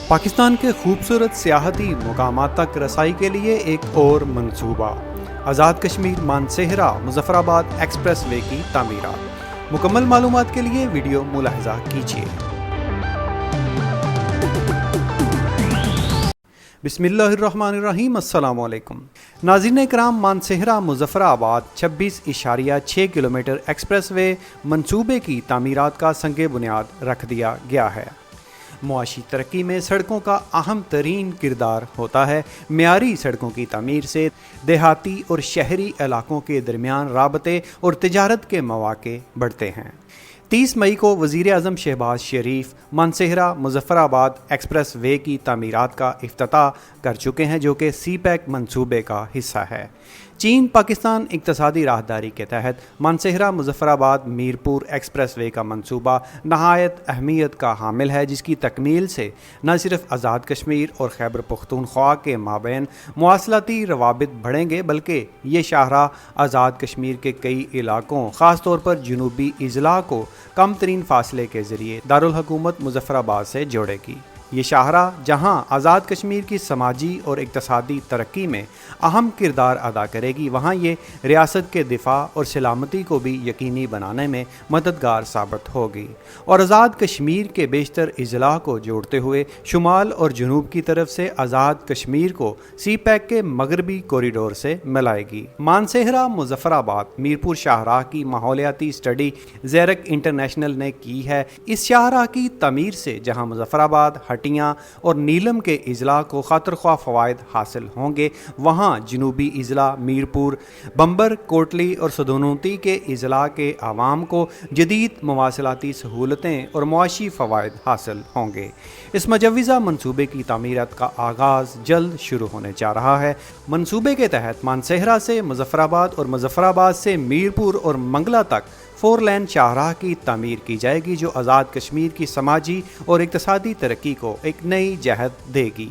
पाकिस्तान के खूबसूरत सियाहती मुकामात तक रसाई के लिए एक और मंसूबा। आज़ाद कश्मीर मानसेहरा मुजफ्फराबाद एक्सप्रेस वे की तामीरात। मुकम्मल मालूमात के लिए वीडियो मुलाहिजा कीजिए। बिस्मिल्लाहिर्रहमानिर्रहीम। अस्सलाम वालेकुम नाज़रीन कराम, Mansehra Muzaffarabad 26.6 kilometre express way मंसूबे की तामीरात का संगे बुनियाद रख दिया गया है। मुआशी तरक्की में सड़कों का अहम तरीन किरदार होता है। मियारी सड़कों की तामीर से देहाती और शहरी इलाकों के दरमियान राबते और तिजारत के मौके बढ़ते हैं। 30 मई को वज़ीर आज़म शहबाज शरीफ मानसेहरा मुजफ्फराबाद एक्सप्रेस वे की तामीरात का इफ्तिताह कर चुके हैं, जो कि CPEC मंसूबे का हिस्सा है। चीन पाकिस्तान इक़्तिसादी राहदारी के तहत मानसेहरा मुजफ्फराबाद मीरपुर एक्सप्रेस वे का मंसूबा नहायत अहमियत का हामिल है, जिसकी तकमील से न सिर्फ आज़ाद कश्मीर और खैबर पख्तूनख्वा के माबैन मवासलाती रवाबित बढ़ेंगे, बल्कि ये शाहराह आज़ाद कश्मीर के कई इलाकों ख़ास तौर पर जनूबी अजला को कम तरीन फासले के ज़रिए दारुल हुकूमत मुजफ्फराबाद से जोड़ेगी। ये शाहराह जहां आज़ाद कश्मीर की समाजी और इक़्तिसादी तरक्की में अहम किरदार अदा करेगी, वहां ये रियासत के दिफा और सलामती को भी यकीनी बनाने में मददगार साबित होगी और आज़ाद कश्मीर के बेशतर अजला को जोड़ते हुए शुमाल और जनूब की तरफ से आज़ाद कश्मीर को CPEC के मगरबी कॉरिडोर से मिलाएगी। मानसेहरा मुजफ्फराबाद मीरपुर शाहराह की माहौलियाती स्टडी ज़ेरक इंटरनेशनल ने की है। इस शाहराह की तमीर से जहाँ मुजफ्फराबाद, हटियाँ और नीलम के अजला को खातरख्वाह फ़वाइद हासिल होंगे, वहाँ जनूबी अजला मीरपुर, बम्बर, कोटली और सदोनूती के अजला के आवाम को जदीद मवासलाती सहूलतें और मुआशी फ़वाइद हासिल होंगे। इस मजवज़ा मनसूबे की तामीरात का आगाज़ जल्द शुरू होने जा रहा है। मनसूबे के तहत मानसेहरा से मुजफ्फराबाद और मुजफ्फराबाद से मीरपुर और मंगला तक 4 लेन शाहराह की तामीर की जाएगी, जो आज़ाद कश्मीर की समाजी और इक़्तिसादी तरक्की को एक नई जहत देगी।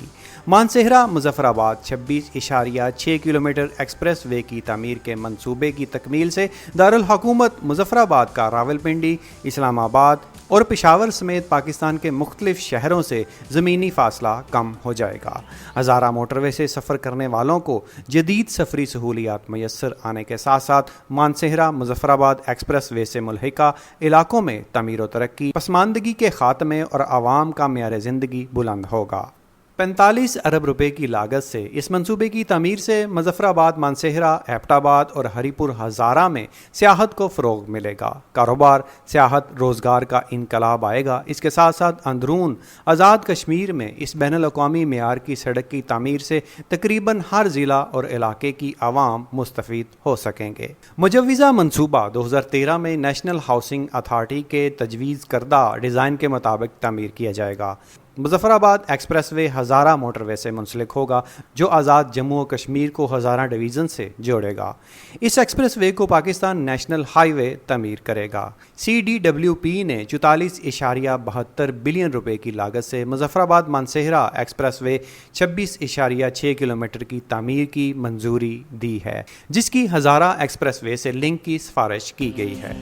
Mansehra Muzaffarabad 26.6 kilometre express way की तामीर के मंसूबे की तकमील से दारुल हुकूमत मुजफ्फराबाद का रावलपिंडी, इस्लामाबाद और पेशावर समेत पाकिस्तान के मुख्तलिफ शहरों से ज़मीनी फ़ासला कम हो जाएगा। हज़ारा मोटरवे से सफ़र करने वालों को जदीद सफरी सहूलियात मैसर आने के साथ साथ मानसेहरा मुजफ्फराबाद एक्सप्रेस वे से मुल्हिका इलाकों में तमीर व तरक्की, पसमानदगी के ख़ात्मे और आवाम का मेयार ज़िंदगी बुलंद होगा। 45 अरब रुपए की लागत से इस मंसूबे की तमीर से मुजफ्फराबाद, मानसेहरा, एबटाबाद और हरीपुर हज़ारा में सियाहत को फ़रोग़ मिलेगा। कारोबार, सियाहत, रोज़गार का इनकलाब आएगा। इसके साथ साथ अंदरून आज़ाद कश्मीर में इस बैनुल अक़वामी मेयार की सड़क की तमीर से तकरीबन हर ज़िला और इलाके की आवाम मुस्तफ़ीद हो सकेंगे। मुजव्वज़ा मंसूबा 2013 में नेशनल हाउसिंग अथॉरिटी के तजवीज़ करदा डिज़ाइन के मुताबिक तमीर किया जाएगा। मुजफ्फराबाद एक्सप्रेस वे हज़ारा मोटरवे से मुंसलिक होगा, जो आज़ाद जम्मू और कश्मीर को हज़ारा डिवीज़न से जोड़ेगा। इस एक्सप्रेस वे को पाकिस्तान नेशनल हाईवे तमीर करेगा। CDWP ने 44.72 बिलियन रुपए की लागत से Muzaffarabad Mansehra express way 26.6 kilometre की तामीर की मंजूरी दी है, जिसकी हज़ारा एक्सप्रेस वे से लिंक की सिफारिश की गई है।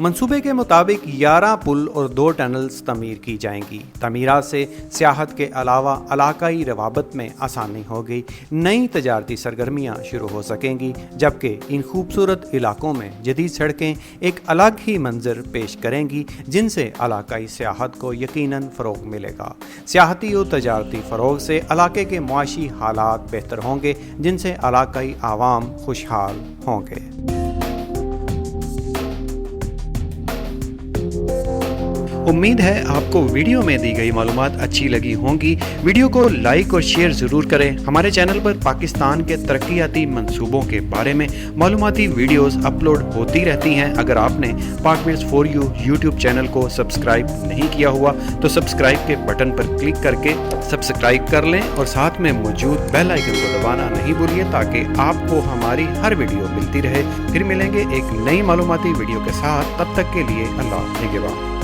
मंसूबे के मुताबिक 11 पुल और 2 टनल्स तमीर की जाएंगी। तमीरात से सियाहत के अलावा इलाकाई रवाबत में आसानी होगी, नई तजारती सरगर्मियाँ शुरू हो सकेंगी, जबकि इन खूबसूरत इलाकों में जदीद सड़कें एक अलग ही मंजर पेश करेंगी, जिनसे इलाकाई सियाहत को यकीनन फ़रोग़ मिलेगा। सियाहती और तजारती फ़रोग़ से इलाके के मुआशी हालात बेहतर होंगे, जिनसे इलाकाई आवाम खुशहाल होंगे। उम्मीद है आपको वीडियो में दी गई मालूमात अच्छी लगी होंगी। वीडियो को लाइक और शेयर ज़रूर करें। हमारे चैनल पर पाकिस्तान के तरक्याती मंसूबों के बारे में मालूमाती वीडियोस अपलोड होती रहती हैं। अगर आपने पाक minutes for you YouTube channel को सब्सक्राइब नहीं किया हुआ तो सब्सक्राइब के बटन पर क्लिक करके सब्सक्राइब कर लें और साथ में मौजूद बेल आइकन को दबाना नहीं भूलिए, ताकि आपको हमारी हर वीडियो मिलती रहे। फिर मिलेंगे एक नई मालूमाती वीडियो के साथ, तब तक के लिए अल्लाह निगहबान।